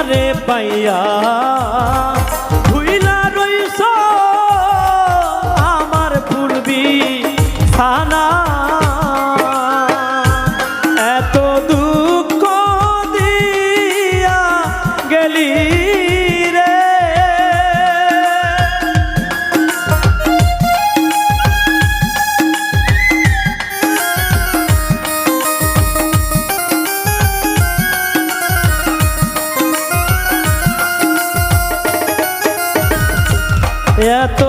রে পাইয়া ভুইলা রইছ আমার পূর্বী থানা এত দুঃখ দিয়া গেলি রে এত